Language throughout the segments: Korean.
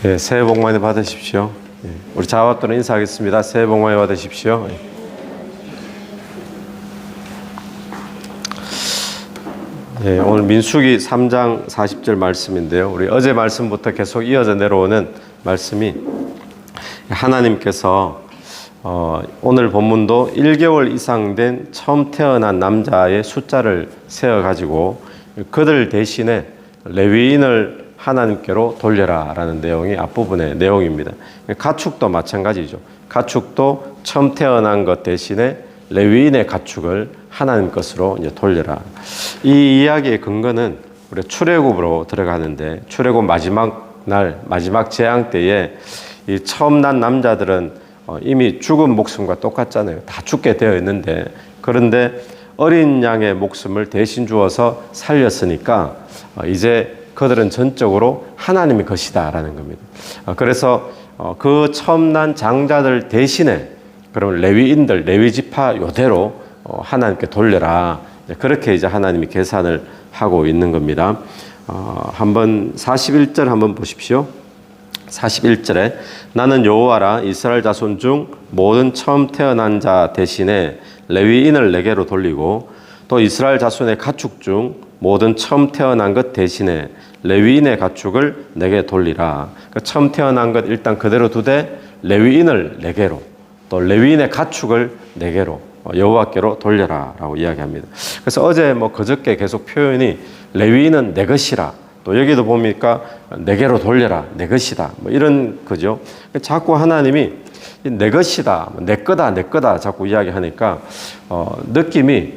예, 새해 복 많이 받으십시오. 예, 우리 자와또는 인사하겠습니다. 새해 복 많이 받으십시오. 예, 오늘 민수기 3장 40절 말씀인데요. 우리 어제 말씀부터 계속 이어져 내려오는 말씀이 하나님께서 오늘 본문도 1개월 이상 된 처음 태어난 남자의 숫자를 세어가지고 그들 대신에 레위인을 하나님께로 돌려라 라는 내용이 앞부분의 내용입니다. 가축도 마찬가지죠. 가축도 처음 태어난 것 대신에 레위인의 가축을 하나님 것으로 이제 돌려라. 이 이야기의 근거는 우리 출애굽으로 들어가는데, 출애굽 마지막 날, 마지막 재앙 때에 이 처음 난 남자들은 이미 죽은 목숨과 똑같잖아요. 다 죽게 되어 있는데, 그런데 어린 양의 목숨을 대신 주어서 살렸으니까 이제 그들은 전적으로 하나님의 것이다라는 겁니다. 그래서 그 처음 난 장자들 대신에 그럼 레위인들, 레위 지파 요대로 하나님께 돌려라. 그렇게 이제 하나님이 계산을 하고 있는 겁니다. 한번 41절 한번 보십시오. 41절에 나는 여호와라, 이스라엘 자손 중 모든 처음 태어난 자 대신에 레위인을 내게로 돌리고 또 이스라엘 자손의 가축 중 모든 처음 태어난 것 대신에 레위인의 가축을 내게 돌리라. 그러니까 처음 태어난 것 일단 그대로 두되 레위인을 내게로, 또 레위인의 가축을 내게로, 여호와께로 돌려라 라고 이야기합니다. 그래서 어제 그저께 계속 표현이 레위인은 내 것이라, 또 여기도 보니까 내게로 돌려라, 내 것이다, 이런 거죠. 자꾸 하나님이 내 것이다, 내 거다, 내 거다 자꾸 이야기하니까 느낌이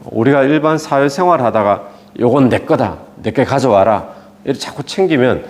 우리가 일반 사회생활 하다가 요건 내 거다, 내게 가져와라 이렇게 자꾸 챙기면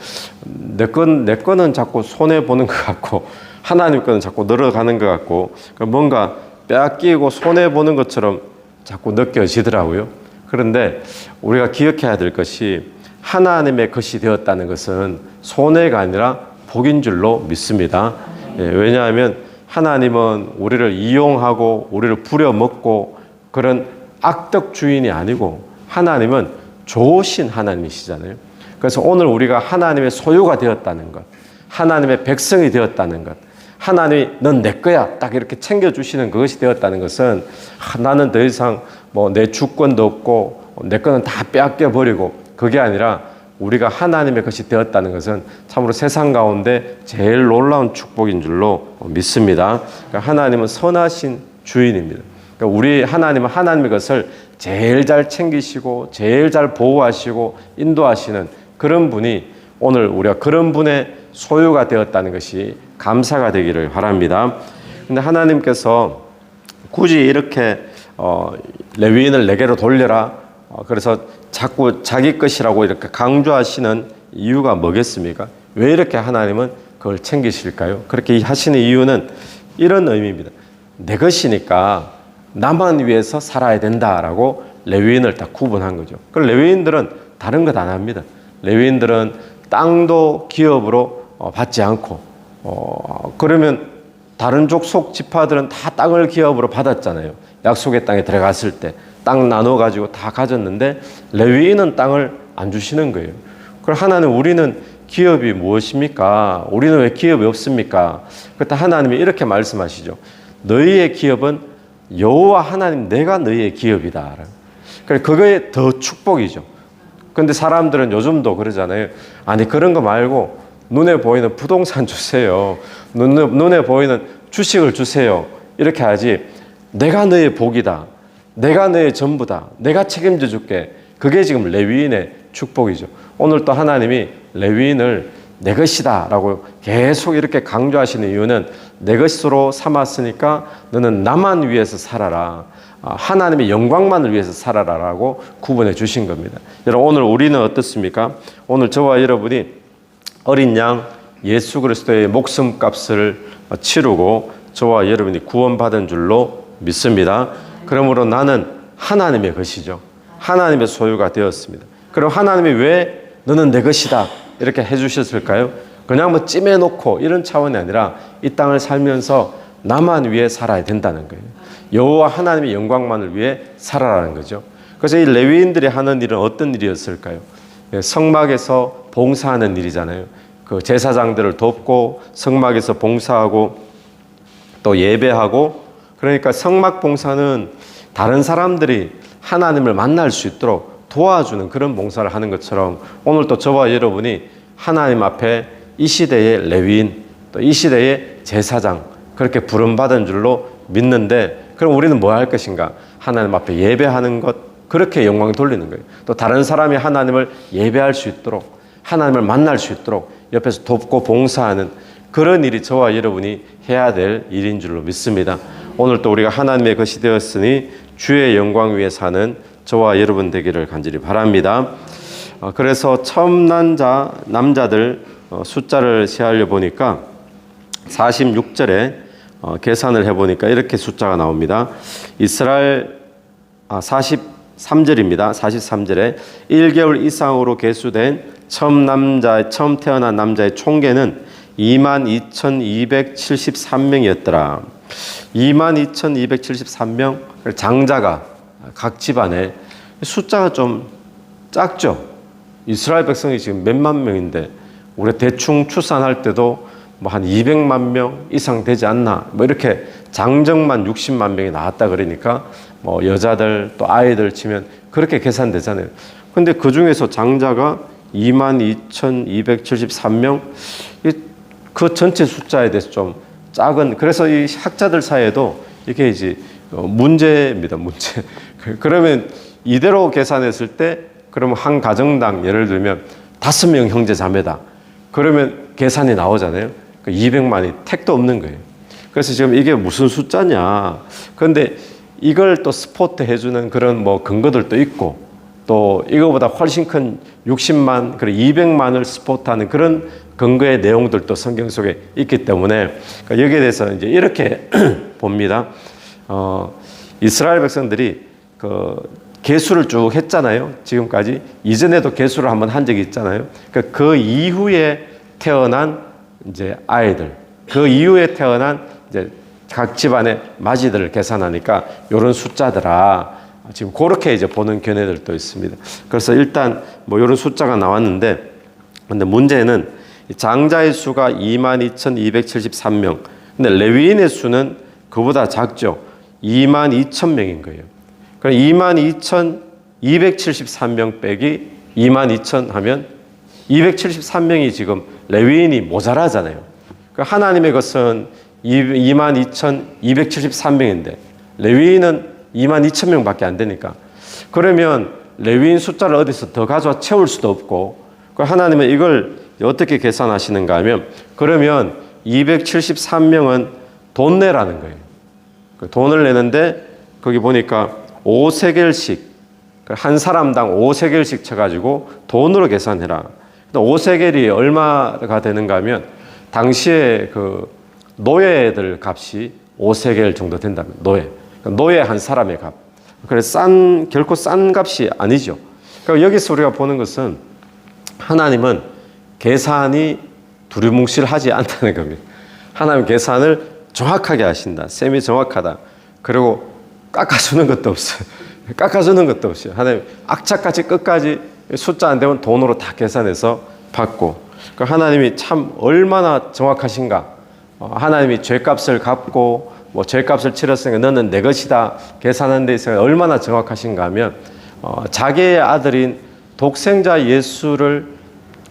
내 거는 자꾸 손해 보는 것 같고 하나님 거는 자꾸 늘어가는 것 같고 뭔가 빼앗기고 손해 보는 것처럼 자꾸 느껴지더라고요. 그런데 우리가 기억해야 될 것이 하나님의 것이 되었다는 것은 손해가 아니라 복인 줄로 믿습니다. 왜냐하면 하나님은 우리를 이용하고 우리를 부려먹고 그런 악덕 주인이 아니고 하나님은 좋으신 하나님이시잖아요. 그래서 오늘 우리가 하나님의 소유가 되었다는 것, 하나님의 백성이 되었다는 것, 하나님이 넌 내 거야 딱 이렇게 챙겨주시는 그것이 되었다는 것은 나는 더 이상 내 주권도 없고 내 거는 다 빼앗겨 버리고 그게 아니라 우리가 하나님의 것이 되었다는 것은 참으로 세상 가운데 제일 놀라운 축복인 줄로 믿습니다. 그러니까 하나님은 선하신 주인입니다. 그러니까 우리 하나님은 하나님의 것을 제일 잘 챙기시고 제일 잘 보호하시고 인도하시는 그런 분이 오늘 우리가 그런 분의 소유가 되었다는 것이 감사가 되기를 바랍니다. 근데 하나님께서 굳이 이렇게 레위인을 내게로 돌려라, 그래서 자꾸 자기 것이라고 이렇게 강조하시는 이유가 뭐겠습니까? 왜 이렇게 하나님은 그걸 챙기실까요? 그렇게 하시는 이유는 이런 의미입니다. 내 것이니까 나만 위해서 살아야 된다라고 레위인을 딱 구분한 거죠. 그 레위인들은 다른 것 안 합니다. 레위인들은 땅도 기업으로 받지 않고 그러면 다른 족속 지파들은 다 땅을 기업으로 받았잖아요. 약속의 땅에 들어갔을 때 땅 나눠가지고 다 가졌는데 레위인은 땅을 안 주시는 거예요. 그럼 하나님, 우리는 기업이 무엇입니까? 우리는 왜 기업이 없습니까? 그때 하나님이 이렇게 말씀하시죠. 너희의 기업은 여호와 하나님 내가 너희의 기업이다. 그게 더 축복이죠. 그런데 사람들은 요즘도 그러잖아요. 아니 그런 거 말고 눈에 보이는 부동산 주세요. 눈에 보이는 주식을 주세요. 이렇게 하지. 내가 너의 복이다. 내가 너의 전부다. 내가 책임져 줄게. 그게 지금 레위인의 축복이죠. 오늘 또 하나님이 레위인을 내 것이다 라고 계속 이렇게 강조하시는 이유는 내 것으로 삼았으니까 너는 나만 위해서 살아라. 하나님의 영광만을 위해서 살아라 라고 구분해 주신 겁니다. 여러분, 오늘 우리는 어떻습니까? 오늘 저와 여러분이 어린 양 예수 그리스도의 목숨값을 치르고 저와 여러분이 구원받은 줄로 믿습니다. 그러므로 나는 하나님의 것이죠. 하나님의 소유가 되었습니다. 그럼 하나님이 왜 너는 내 것이다 이렇게 해주셨을까요? 그냥 찜해놓고 이런 차원이 아니라 이 땅을 살면서 나만 위해 살아야 된다는 거예요. 여호와 하나님의 영광만을 위해 살아라는 거죠. 그래서 이 레위인들이 하는 일은 어떤 일이었을까요? 성막에서 봉사하는 일이잖아요. 그 제사장들을 돕고 성막에서 봉사하고 또 예배하고, 그러니까 성막 봉사는 다른 사람들이 하나님을 만날 수 있도록 도와주는 그런 봉사를 하는 것처럼 오늘 또 저와 여러분이 하나님 앞에 이 시대의 레위인, 또 이 시대의 제사장, 그렇게 부름받은 줄로 믿는데, 그럼 우리는 뭐 할 것인가? 하나님 앞에 예배하는 것, 그렇게 영광 돌리는 거예요. 또 다른 사람이 하나님을 예배할 수 있도록, 하나님을 만날 수 있도록 옆에서 돕고 봉사하는 그런 일이 저와 여러분이 해야 될 일인 줄로 믿습니다. 오늘 또 우리가 하나님의 것이 되었으니 주의 영광 위에 사는 저와 여러분 되기를 간절히 바랍니다. 그래서 처음 난 남자들 숫자를 세하려 보니까 46절에 계산을 해보니까 이렇게 숫자가 나옵니다. 이스라엘 43절입니다. 43절에 1개월 이상으로 계수된 처음 태어난 남자의 총계는 22,273명이었더라. 22,273명, 장자가 각 집안에, 숫자가 좀 작죠. 이스라엘 백성이 지금 몇만 명인데 우리 대충 추산할 때도 뭐 한 200만 명 이상 되지 않나, 뭐 이렇게 장정만 60만 명이 나왔다 그러니까 뭐 여자들 또 아이들 치면 그렇게 계산되잖아요. 근데 그 중에서 장자가 22,273명, 그 전체 숫자에 대해서 좀 작은, 그래서 이 학자들 사이에도 이게 이제 문제입니다, 문제. 그러면 이대로 계산했을 때, 그러면 한 가정당 예를 들면 5명 형제 자매다. 그러면 계산이 나오잖아요. 200만이 택도 없는 거예요. 그래서 지금 이게 무슨 숫자냐. 그런데 이걸 또 스포트 해주는 그런 뭐 근거들도 있고, 또 이거보다 훨씬 큰 60만, 그리고 200만을 스포트하는 그런 근거의 내용들도 성경 속에 있기 때문에 여기에 대해서 이제 이렇게 봅니다. 이스라엘 백성들이 그 계수를 쭉 했잖아요. 지금까지. 이전에도 계수를 한번 한 적이 있잖아요. 그 이후에 태어난 이제 아이들, 그 이후에 태어난 이제 각 집안의 맞이들을 계산하니까 이런 숫자더라. 지금 그렇게 이제 보는 견해들도 있습니다. 그래서 일단 뭐 이런 숫자가 나왔는데, 근데 문제는 장자의 수가 22,273명. 근데 레위인의 수는 그보다 작죠. 22,000명인 거예요. 그럼 22,273명 빼기 22,000 하면 273명이 지금 레위인이 모자라잖아요. 그러니까 하나님의 것은 22,273명인데 레위인은 22,000명밖에 안 되니까, 그러면 레위인 숫자를 어디서 더 가져와 채울 수도 없고, 하나님은 이걸 어떻게 계산하시는가 하면, 그러면 273명은 돈 내라는 거예요. 돈을 내는데 거기 보니까 5세겔씩, 한 사람당 5세겔씩 쳐가지고 돈으로 계산해라. 5세겔이 얼마가 되는가 하면 당시에 그 노예들 값이 5세겔 정도 된다면, 노예 한 사람의 값. 그래서 결코 싼 값이 아니죠. 그러니까 여기서 우리가 보는 것은 하나님은 계산이 두리뭉실하지 않다는 겁니다. 하나님 계산을 정확하게 하신다. 셈이 정확하다. 그리고 깎아주는 것도 없어요. 깎아주는 것도 없어요. 하나님 악착같이 끝까지 숫자 안 되면 돈으로 다 계산해서 받고. 그러니까 하나님이 참 얼마나 정확하신가. 하나님이 죄값을 갚고 뭐 죄값을 치렀으니까 너는 내 것이다 계산하는 데 있어서 얼마나 정확하신가 하면, 자기의 아들인 독생자 예수를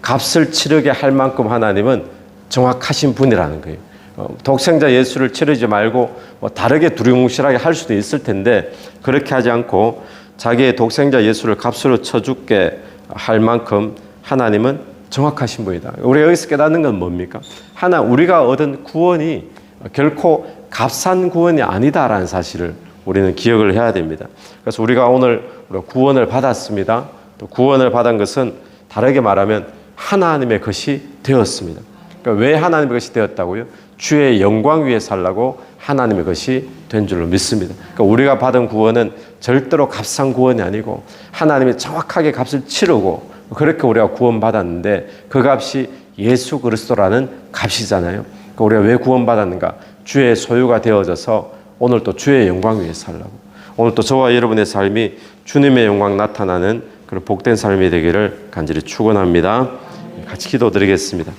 값을 치르게 할 만큼 하나님은 정확하신 분이라는 거예요. 독생자 예수를 치르지 말고 뭐 다르게 두리뭉실하게 할 수도 있을 텐데, 그렇게 하지 않고 자기의 독생자 예수를 값으로 쳐주게 할 만큼 하나님은 정확하신 분이다. 우리가 여기서 깨닫는 건 뭡니까? 우리가 얻은 구원이 결코 값싼 구원이 아니다라는 사실을 우리는 기억을 해야 됩니다. 그래서 우리가 오늘 구원을 받았습니다. 또 구원을 받은 것은 다르게 말하면 하나님의 것이 되었습니다. 그러니까 왜 하나님의 것이 되었다고요? 주의 영광 위에 살라고 하나님의 것이 된 줄로 믿습니다. 그러니까 우리가 받은 구원은 절대로 값싼 구원이 아니고 하나님이 정확하게 값을 치르고, 그렇게 우리가 구원받았는데 그 값이 예수 그리스도라는 값이잖아요. 그러니까 우리가 왜 구원받았는가? 주의 소유가 되어져서 오늘 또 주의 영광 위에 살라고. 오늘 또 저와 여러분의 삶이 주님의 영광 나타나는 그런 복된 삶이 되기를 간절히 축원합니다. 같이 기도드리겠습니다.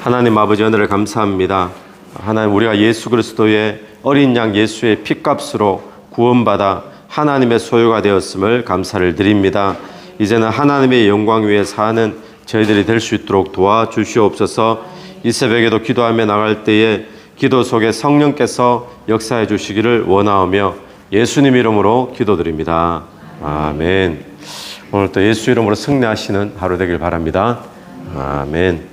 하나님 아버지 은혜를 감사합니다. 하나님, 우리가 예수 그리스도의 어린 양 예수의 피값으로 구원받아 하나님의 소유가 되었음을 감사를 드립니다. 이제는 하나님의 영광 위에 사는 저희들이 될 수 있도록 도와주시옵소서. 이 새벽에도 기도하며 나갈 때에 기도 속에 성령께서 역사해 주시기를 원하오며 예수님 이름으로 기도드립니다. 아멘. 오늘 또 예수 이름으로 승리하시는 하루 되길 바랍니다. 아멘.